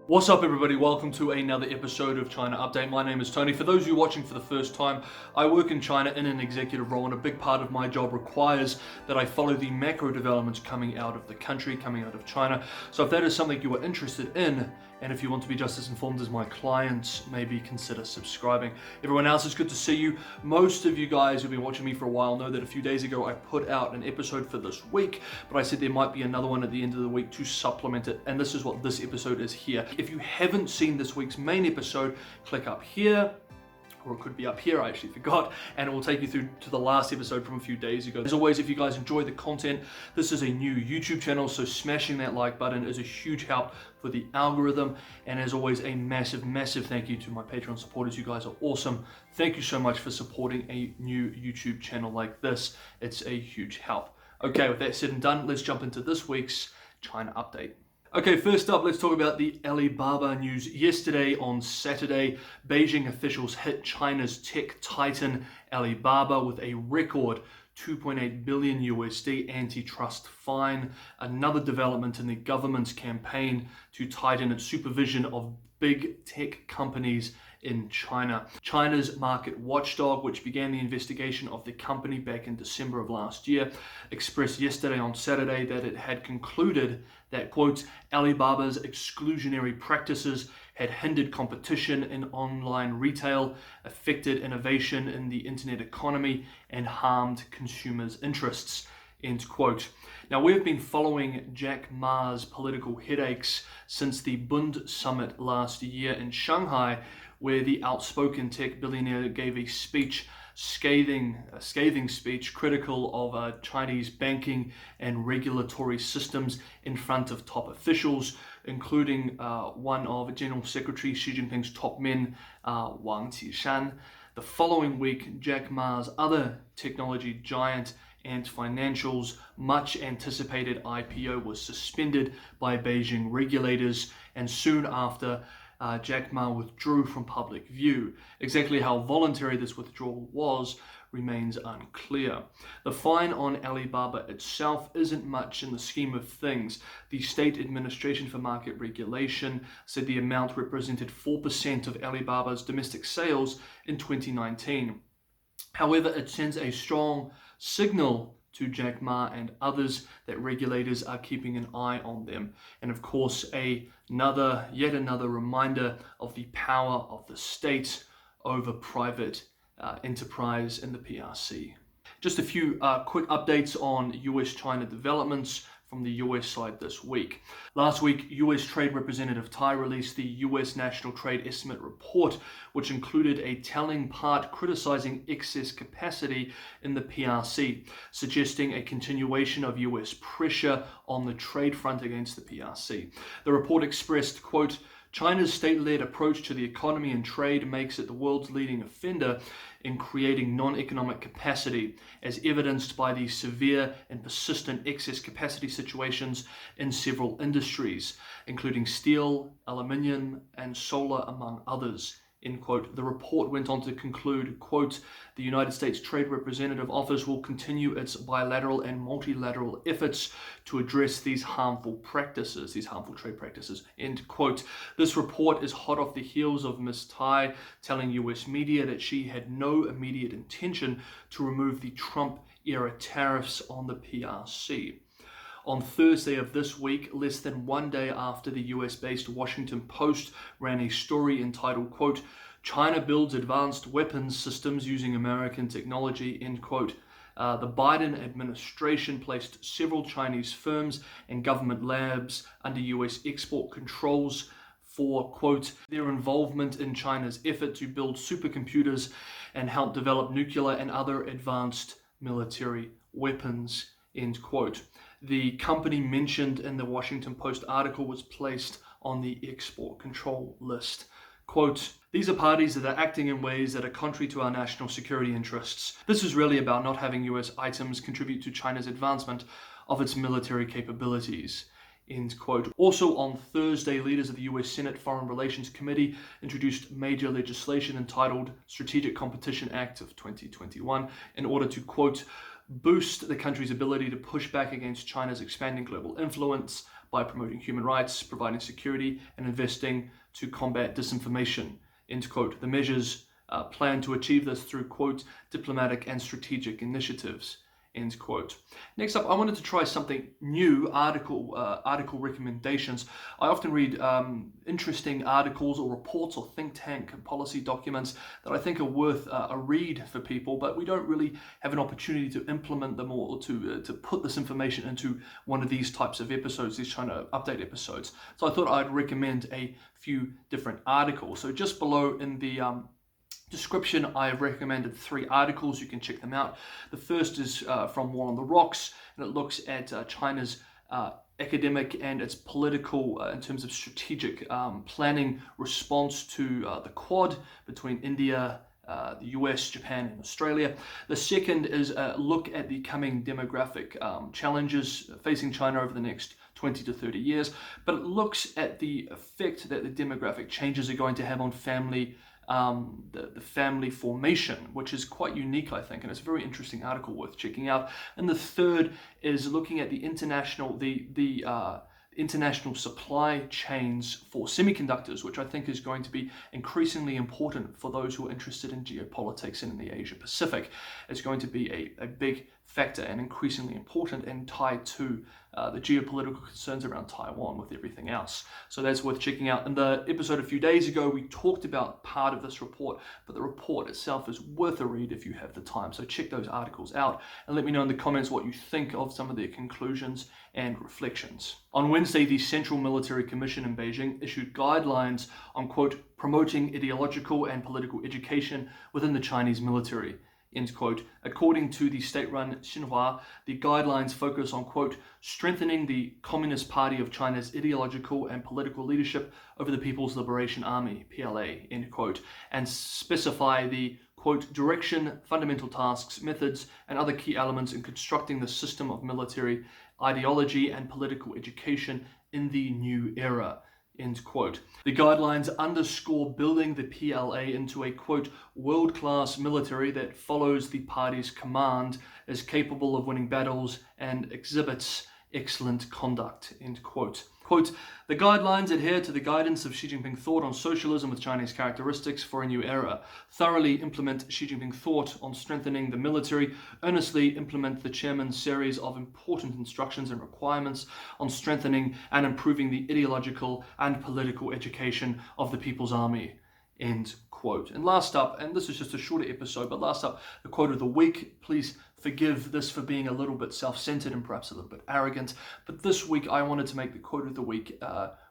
What's up, everybody? Welcome to another episode of China Update. My name is Tony. For those of you watching for the first time, I work in China in an executive role, and a big part of my job requires that I follow the macro developments coming out of the country, coming out of China. So if that is something you are interested in, and if you want to be just as informed as my clients, maybe consider subscribing. Everyone else, it's good to see you. Most of you guys who've been watching me for a while know that a few days ago I put out an episode for this week, but I said there might be another one at the end of the week to supplement it, and this is what this episode is here. If you haven't seen this week's main episode, click up here, or it could be up here, I actually forgot, and it will take you through to the last episode from a few days ago. As always, if you guys enjoy the content, this is a new YouTube channel, so smashing that like button is a huge help for the algorithm. And as always, a massive, massive thank you to my Patreon supporters. You guys are awesome. Thank you so much for supporting a new YouTube channel like this. It's a huge help. Okay, with that said and done, let's jump into this week's China Update. Okay, first up, let's talk about the Alibaba news. Yesterday on Saturday, Beijing officials hit China's tech titan Alibaba with a record $2.8 billion USD antitrust fine, another development in the government's campaign to tighten its supervision of big tech companies in China. China's market watchdog, which began the investigation of the company back in December of last year, expressed yesterday on Saturday that it had concluded that, quote, Alibaba's exclusionary practices had hindered competition in online retail, affected innovation in the internet economy, and harmed consumers' interests, end quote. Now, we've been following Jack Ma's political headaches since the Bund summit last year in Shanghai, where the outspoken tech billionaire gave a speech, scathing speech critical of Chinese banking and regulatory systems in front of top officials, including one of General Secretary Xi Jinping's top men, Wang Qishan. The following week, Jack Ma's other technology giant and financials' much anticipated IPO was suspended by Beijing regulators, and soon after, Jack Ma withdrew from public view. Exactly how voluntary this withdrawal was remains unclear. The fine on Alibaba itself isn't much in the scheme of things. The State Administration for Market Regulation said the amount represented 4% of Alibaba's domestic sales in 2019. However, it sends a strong signal to Jack Ma and others that regulators are keeping an eye on them. And of course, yet another reminder of the power of the state over private enterprise in the PRC. Just a few quick updates on US-China developments from the US side this week. Last week, US Trade Representative Tai released the US National Trade Estimate Report, which included a telling part criticizing excess capacity in the PRC, suggesting a continuation of US pressure on the trade front against the PRC. The report expressed, quote, China's state-led approach to the economy and trade makes it the world's leading offender in creating non-economic capacity, as evidenced by the severe and persistent excess capacity situations in several industries, including steel, aluminium, and solar, among others, end quote. The report went on to conclude, quote, the United States Trade Representative Office will continue its bilateral and multilateral efforts to address these harmful trade practices, end quote. This report is hot off the heels of Ms. Tai telling US media that she had no immediate intention to remove the Trump-era tariffs on the PRC. On Thursday of this week, less than 1 day after the US-based Washington Post ran a story entitled, quote, China builds advanced weapons systems using American technology, end quote. The Biden administration placed several Chinese firms and government labs under US export controls for, quote, their involvement in China's effort to build supercomputers and help develop nuclear and other advanced military weapons, end quote. The company mentioned in the Washington Post article was placed on the export control list. Quote, these are parties that are acting in ways that are contrary to our national security interests. This is really about not having US items contribute to China's advancement of its military capabilities, end quote. Also on Thursday, leaders of the US Senate Foreign Relations Committee introduced major legislation entitled Strategic Competition Act of 2021 in order to, quote, boost the country's ability to push back against China's expanding global influence by promoting human rights, providing security, and investing to combat disinformation, end quote. The measures plan to achieve this through, quote, diplomatic and strategic initiatives, end quote. Next up, I wanted to try something new, article recommendations. I often read interesting articles or reports or think tank policy documents that I think are worth a read for people, but we don't really have an opportunity to implement them or to put this information into one of these types of episodes, these China Update episodes. So I thought I'd recommend a few different articles. So just below in the description, I've recommended 3 articles. You can check them out. The first is from War on the Rocks, and it looks at China's academic and its political, in terms of strategic planning response to the Quad between India, the US, Japan, and Australia. The second is a look at the coming demographic challenges facing China over the next 20 to 30 years, but it looks at the effect that the demographic changes are going to have on family the family formation, which is quite unique, I think, and it's a very interesting article worth checking out. And the third is looking at the international supply chains for semiconductors, which I think is going to be increasingly important for those who are interested in geopolitics and in the Asia Pacific. It's going to be a big factor and increasingly important and tied to the geopolitical concerns around Taiwan with everything else. So that's worth checking out. In the episode a few days ago, we talked about part of this report, but the report itself is worth a read if you have the time. So check those articles out and let me know in the comments what you think of some of their conclusions and reflections. On Wednesday, the Central Military Commission in Beijing issued guidelines on, quote, promoting ideological and political education within the Chinese military, end quote. According to the state-run Xinhua, the guidelines focus on, quote, strengthening the Communist Party of China's ideological and political leadership over the People's Liberation Army, PLA, end quote, and specify the, quote, direction, fundamental tasks, methods, and other key elements in constructing the system of military ideology and political education in the new era, end quote. The guidelines underscore building the PLA into a, quote, world-class military that follows the party's command, is capable of winning battles, and exhibits excellent conduct, end quote. Quote, the guidelines adhere to the guidance of Xi Jinping thought on socialism with Chinese characteristics for a new era, thoroughly implement Xi Jinping thought on strengthening the military, earnestly implement the chairman's series of important instructions and requirements on strengthening and improving the ideological and political education of the People's Army, end quote. And last up, and this is just a shorter episode, but last up, the quote of the week. Please forgive this for being a little bit self-centered and perhaps a little bit arrogant, but this week I wanted to make the quote of the week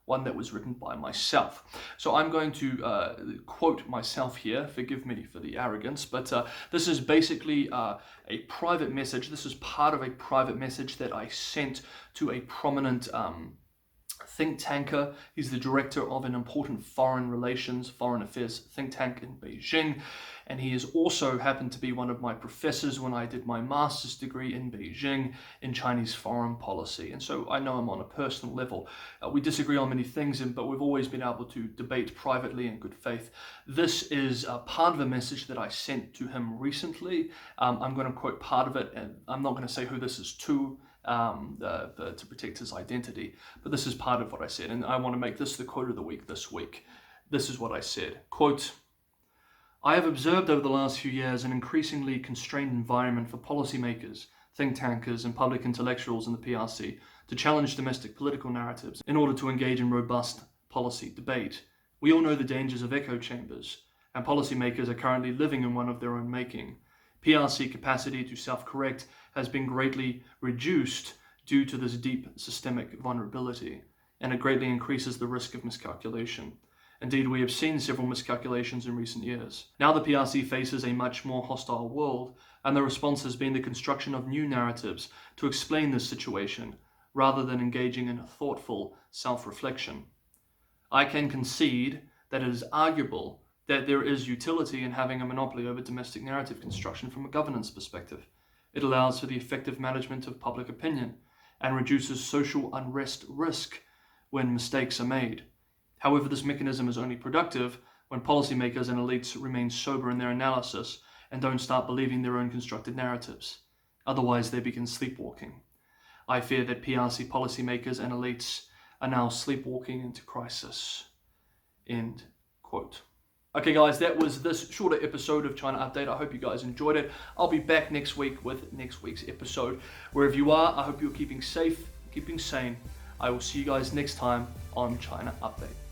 one that was written by myself. So I'm going to quote myself here. Forgive me for the arrogance, but this is basically a private message. This is part of a private message that I sent to a prominent think tanker. He's the director of an important foreign affairs think tank in Beijing, and he has also happened to be one of my professors when I did my master's degree in Beijing in Chinese foreign policy, and so I know him on a personal level. We disagree on many things, but we've always been able to debate privately in good faith. This is part of a message that I sent to him recently. I'm going to quote part of it, and I'm not going to say who this is to protect his identity, but this is part of what I said, and I want to make this the quote of the week this week. This is what I said, quote, I have observed over the last few years an increasingly constrained environment for policymakers, think tankers, and public intellectuals in the PRC to challenge domestic political narratives in order to engage in robust policy debate. We all know the dangers of echo chambers, and policymakers are currently living in one of their own making. PRC capacity to self-correct has been greatly reduced due to this deep systemic vulnerability, and it greatly increases the risk of miscalculation. Indeed, we have seen several miscalculations in recent years. Now the PRC faces a much more hostile world, and the response has been the construction of new narratives to explain this situation, rather than engaging in thoughtful self-reflection. I can concede that it is arguable that there is utility in having a monopoly over domestic narrative construction from a governance perspective. It allows for the effective management of public opinion and reduces social unrest risk when mistakes are made. However, this mechanism is only productive when policymakers and elites remain sober in their analysis and don't start believing their own constructed narratives. Otherwise, they begin sleepwalking. I fear that PRC policymakers and elites are now sleepwalking into crisis. End quote. Okay guys, that was this shorter episode of China Update. I hope you guys enjoyed it. I'll be back next week with next week's episode. Wherever you are, I hope you're keeping safe, keeping sane. I will see you guys next time on China Update.